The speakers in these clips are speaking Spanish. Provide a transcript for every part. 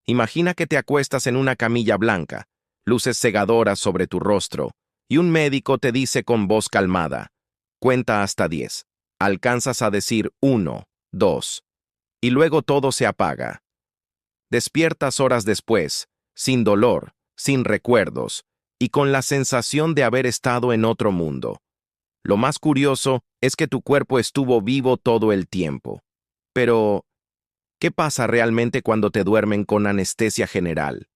Imagina que te acuestas en una camilla blanca, luces cegadoras sobre tu rostro, y un médico te dice con voz calmada, cuenta hasta 10. Alcanzas a decir 1, 2, y luego todo se apaga. Despiertas horas después, sin dolor, sin recuerdos, y con la sensación de haber estado en otro mundo. Lo más curioso es que tu cuerpo estuvo vivo todo el tiempo. Pero, ¿qué pasa realmente cuando te duermen con anestesia general?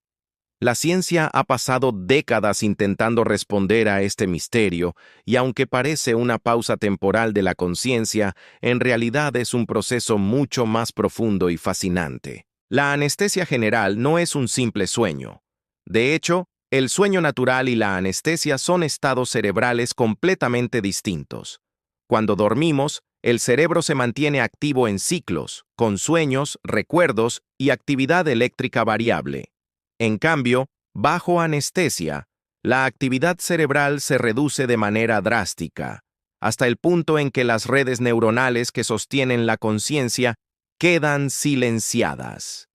La ciencia ha pasado décadas intentando responder a este misterio, y aunque parece una pausa temporal de la conciencia, en realidad es un proceso mucho más profundo y fascinante. La anestesia general no es un simple sueño. De hecho, el sueño natural y la anestesia son estados cerebrales completamente distintos. Cuando dormimos, el cerebro se mantiene activo en ciclos, con sueños, recuerdos y actividad eléctrica variable. En cambio, bajo anestesia, la actividad cerebral se reduce de manera drástica, hasta el punto en que las redes neuronales que sostienen la conciencia quedan silenciadas.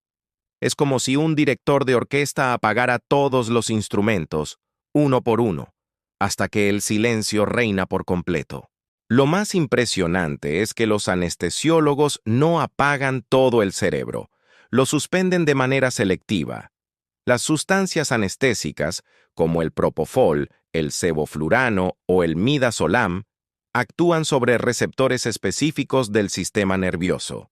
Es como si un director de orquesta apagara todos los instrumentos, uno por uno, hasta que el silencio reina por completo. Lo más impresionante es que los anestesiólogos no apagan todo el cerebro, lo suspenden de manera selectiva. Las sustancias anestésicas, como el propofol, el sevoflurano o el midazolam, actúan sobre receptores específicos del sistema nervioso,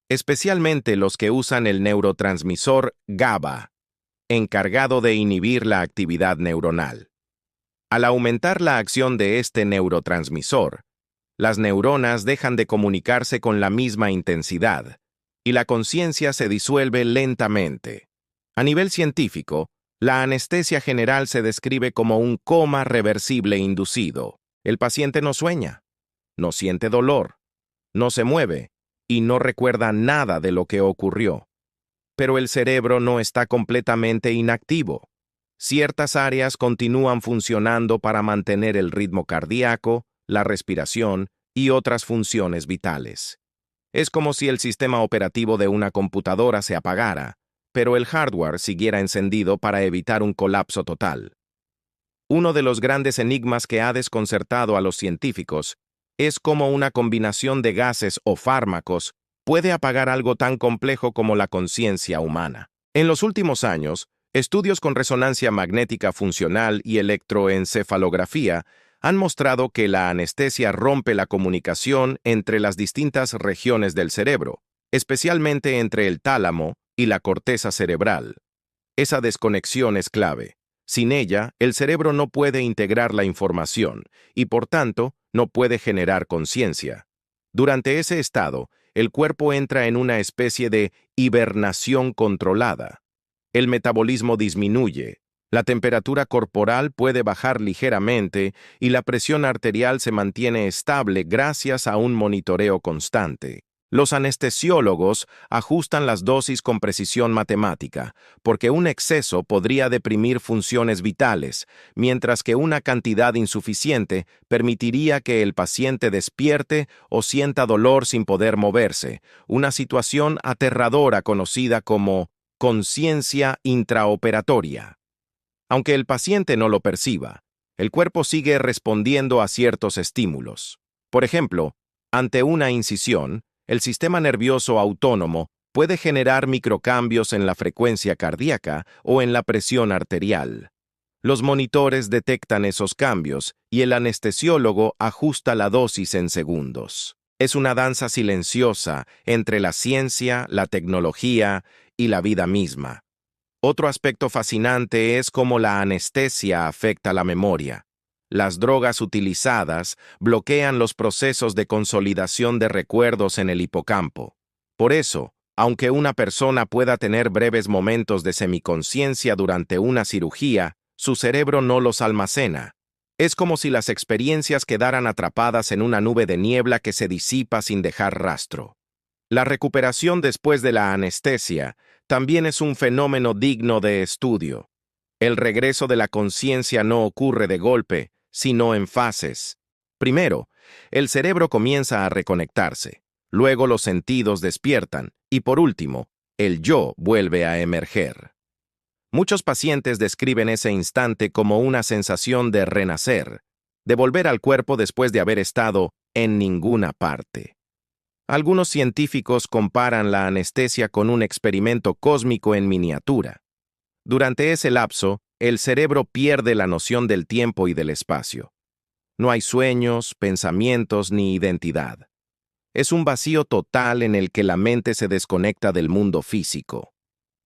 especialmente los que usan el neurotransmisor GABA, encargado de inhibir la actividad neuronal. Al aumentar la acción de este neurotransmisor, las neuronas dejan de comunicarse con la misma intensidad, y la conciencia se disuelve lentamente. A nivel científico, la anestesia general se describe como un coma reversible inducido. El paciente no sueña, no siente dolor, no se mueve y no recuerda nada de lo que ocurrió. Pero el cerebro no está completamente inactivo. Ciertas áreas continúan funcionando para mantener el ritmo cardíaco, la respiración y otras funciones vitales. Es como si el sistema operativo de una computadora se apagara, pero el hardware siguiera encendido para evitar un colapso total. Uno de los grandes enigmas que ha desconcertado a los científicos es cómo una combinación de gases o fármacos puede apagar algo tan complejo como la conciencia humana. En los últimos años, estudios con resonancia magnética funcional y electroencefalografía han mostrado que la anestesia rompe la comunicación entre las distintas regiones del cerebro, especialmente entre el tálamo y la corteza cerebral. Esa desconexión es clave. Sin ella, el cerebro no puede integrar la información y, por tanto, no puede generar conciencia. Durante ese estado, el cuerpo entra en una especie de hibernación controlada. El metabolismo disminuye, la temperatura corporal puede bajar ligeramente y la presión arterial se mantiene estable gracias a un monitoreo constante. Los anestesiólogos ajustan las dosis con precisión matemática, porque un exceso podría deprimir funciones vitales, mientras que una cantidad insuficiente permitiría que el paciente despierte o sienta dolor sin poder moverse, una situación aterradora conocida como conciencia intraoperatoria. Aunque el paciente no lo perciba, el cuerpo sigue respondiendo a ciertos estímulos. Por ejemplo, ante una incisión, el sistema nervioso autónomo puede generar microcambios en la frecuencia cardíaca o en la presión arterial. Los monitores detectan esos cambios y el anestesiólogo ajusta la dosis en segundos. Es una danza silenciosa entre la ciencia, la tecnología y la vida misma. Otro aspecto fascinante es cómo la anestesia afecta la memoria. Las drogas utilizadas bloquean los procesos de consolidación de recuerdos en el hipocampo. Por eso, aunque una persona pueda tener breves momentos de semiconciencia durante una cirugía, su cerebro no los almacena. Es como si las experiencias quedaran atrapadas en una nube de niebla que se disipa sin dejar rastro. La recuperación después de la anestesia también es un fenómeno digno de estudio. El regreso de la conciencia no ocurre de golpe, sino en fases. Primero, el cerebro comienza a reconectarse, luego los sentidos despiertan, y por último, el yo vuelve a emerger. Muchos pacientes describen ese instante como una sensación de renacer, de volver al cuerpo después de haber estado en ninguna parte. Algunos científicos comparan la anestesia con un experimento cósmico en miniatura. Durante ese lapso, el cerebro pierde la noción del tiempo y del espacio. No hay sueños, pensamientos ni identidad. Es un vacío total en el que la mente se desconecta del mundo físico.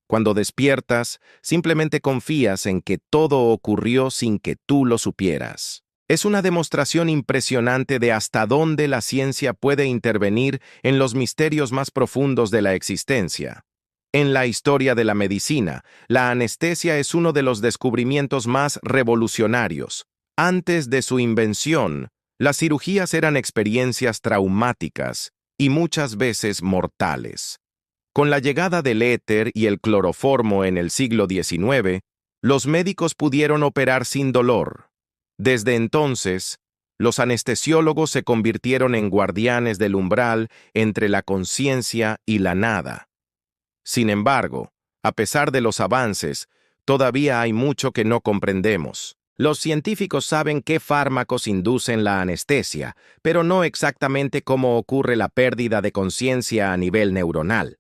Cuando despiertas, simplemente confías en que todo ocurrió sin que tú lo supieras. Es una demostración impresionante de hasta dónde la ciencia puede intervenir en los misterios más profundos de la existencia. En la historia de la medicina, la anestesia es uno de los descubrimientos más revolucionarios. Antes de su invención, las cirugías eran experiencias traumáticas y muchas veces mortales. Con la llegada del éter y el cloroformo en el siglo XIX, los médicos pudieron operar sin dolor. Desde entonces, los anestesiólogos se convirtieron en guardianes del umbral entre la conciencia y la nada. Sin embargo, a pesar de los avances, todavía hay mucho que no comprendemos. Los científicos saben qué fármacos inducen la anestesia, pero no exactamente cómo ocurre la pérdida de conciencia a nivel neuronal.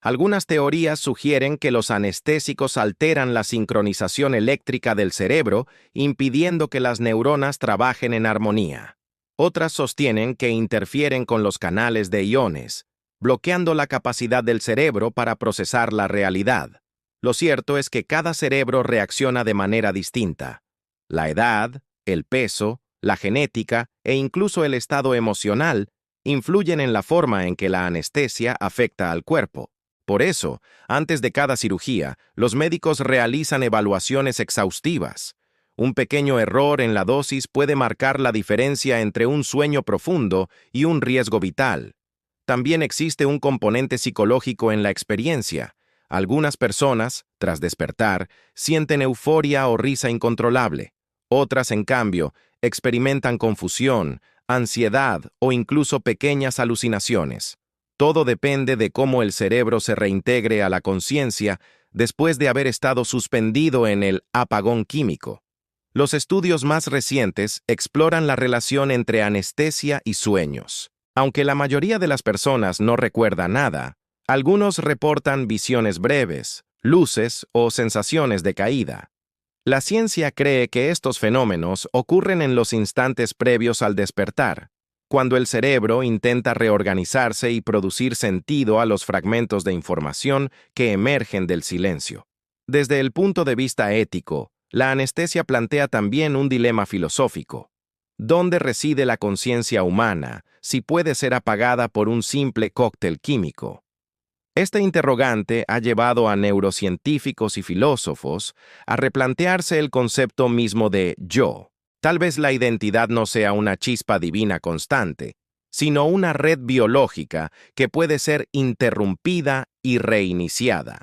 Algunas teorías sugieren que los anestésicos alteran la sincronización eléctrica del cerebro, impidiendo que las neuronas trabajen en armonía. Otras sostienen que interfieren con los canales de iones, bloqueando la capacidad del cerebro para procesar la realidad. Lo cierto es que cada cerebro reacciona de manera distinta. La edad, el peso, la genética e incluso el estado emocional influyen en la forma en que la anestesia afecta al cuerpo. Por eso, antes de cada cirugía, los médicos realizan evaluaciones exhaustivas. Un pequeño error en la dosis puede marcar la diferencia entre un sueño profundo y un riesgo vital. También existe un componente psicológico en la experiencia. Algunas personas, tras despertar, sienten euforia o risa incontrolable. Otras, en cambio, experimentan confusión, ansiedad o incluso pequeñas alucinaciones. Todo depende de cómo el cerebro se reintegre a la conciencia después de haber estado suspendido en el apagón químico. Los estudios más recientes exploran la relación entre anestesia y sueños. Aunque la mayoría de las personas no recuerda nada, algunos reportan visiones breves, luces o sensaciones de caída. La ciencia cree que estos fenómenos ocurren en los instantes previos al despertar, cuando el cerebro intenta reorganizarse y producir sentido a los fragmentos de información que emergen del silencio. Desde el punto de vista ético, la anestesia plantea también un dilema filosófico. ¿Dónde reside la conciencia humana si puede ser apagada por un simple cóctel químico? Este interrogante ha llevado a neurocientíficos y filósofos a replantearse el concepto mismo de yo. Tal vez la identidad no sea una chispa divina constante, sino una red biológica que puede ser interrumpida y reiniciada.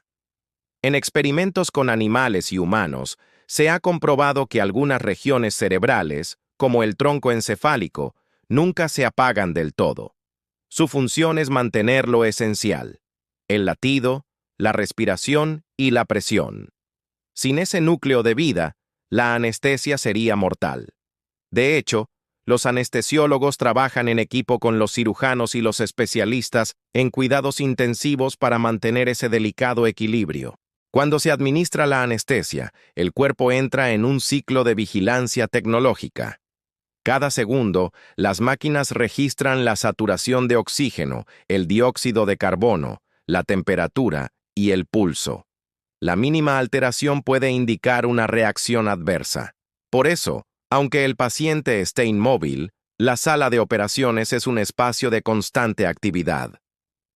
En experimentos con animales y humanos, se ha comprobado que algunas regiones cerebrales, como el tronco encefálico, nunca se apagan del todo. Su función es mantener lo esencial: el latido, la respiración y la presión. Sin ese núcleo de vida, la anestesia sería mortal. De hecho, los anestesiólogos trabajan en equipo con los cirujanos y los especialistas en cuidados intensivos para mantener ese delicado equilibrio. Cuando se administra la anestesia, el cuerpo entra en un ciclo de vigilancia tecnológica. Cada segundo, las máquinas registran la saturación de oxígeno, el dióxido de carbono, la temperatura y el pulso. La mínima alteración puede indicar una reacción adversa. Por eso, aunque el paciente esté inmóvil, la sala de operaciones es un espacio de constante actividad.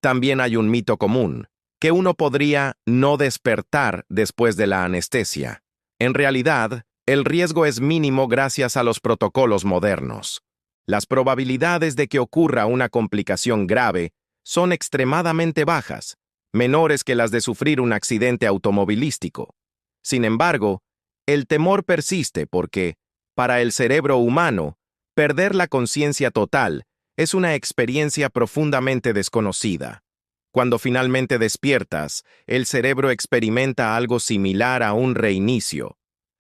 También hay un mito común, que uno podría no despertar después de la anestesia. En realidad, el riesgo es mínimo gracias a los protocolos modernos. Las probabilidades de que ocurra una complicación grave son extremadamente bajas, menores que las de sufrir un accidente automovilístico. Sin embargo, el temor persiste porque, para el cerebro humano, perder la conciencia total es una experiencia profundamente desconocida. Cuando finalmente despiertas, el cerebro experimenta algo similar a un reinicio.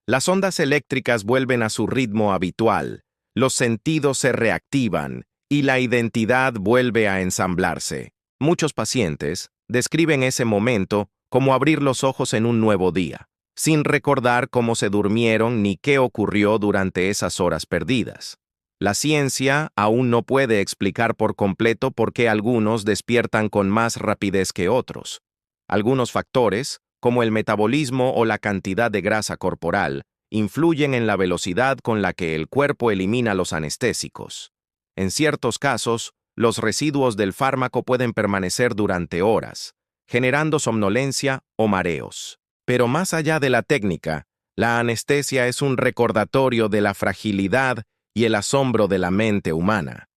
Las ondas eléctricas vuelven a su ritmo habitual, los sentidos se reactivan y la identidad vuelve a ensamblarse. Muchos pacientes describen ese momento como abrir los ojos en un nuevo día, sin recordar cómo se durmieron ni qué ocurrió durante esas horas perdidas. La ciencia aún no puede explicar por completo por qué algunos despiertan con más rapidez que otros. Algunos factores, como el metabolismo o la cantidad de grasa corporal, influyen en la velocidad con la que el cuerpo elimina los anestésicos. En ciertos casos, los residuos del fármaco pueden permanecer durante horas, generando somnolencia o mareos. Pero más allá de la técnica, la anestesia es un recordatorio de la fragilidad y el asombro de la mente humana.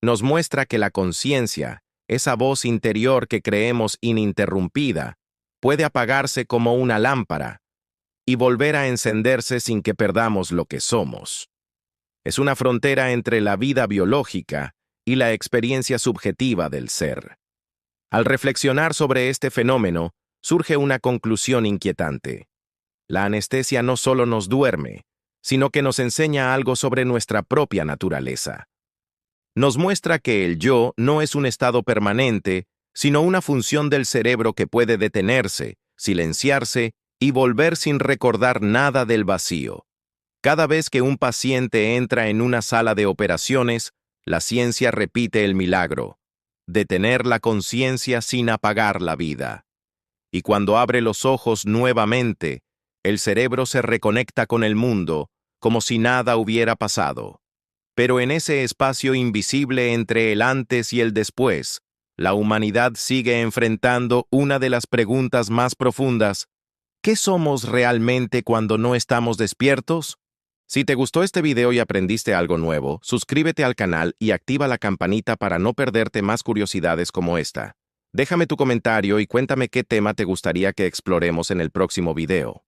Nos muestra que la conciencia, esa voz interior que creemos ininterrumpida, puede apagarse como una lámpara y volver a encenderse sin que perdamos lo que somos. Es una frontera entre la vida biológica y la experiencia subjetiva del ser. Al reflexionar sobre este fenómeno, surge una conclusión inquietante. La anestesia no solo nos duerme, sino que nos enseña algo sobre nuestra propia naturaleza. Nos muestra que el yo no es un estado permanente, sino una función del cerebro que puede detenerse, silenciarse y volver sin recordar nada del vacío. Cada vez que un paciente entra en una sala de operaciones, la ciencia repite el milagro: detener la conciencia sin apagar la vida. Y cuando abre los ojos nuevamente, el cerebro se reconecta con el mundo, como si nada hubiera pasado. Pero en ese espacio invisible entre el antes y el después, la humanidad sigue enfrentando una de las preguntas más profundas: ¿qué somos realmente cuando no estamos despiertos? Si te gustó este video y aprendiste algo nuevo, suscríbete al canal y activa la campanita para no perderte más curiosidades como esta. Déjame tu comentario y cuéntame qué tema te gustaría que exploremos en el próximo video.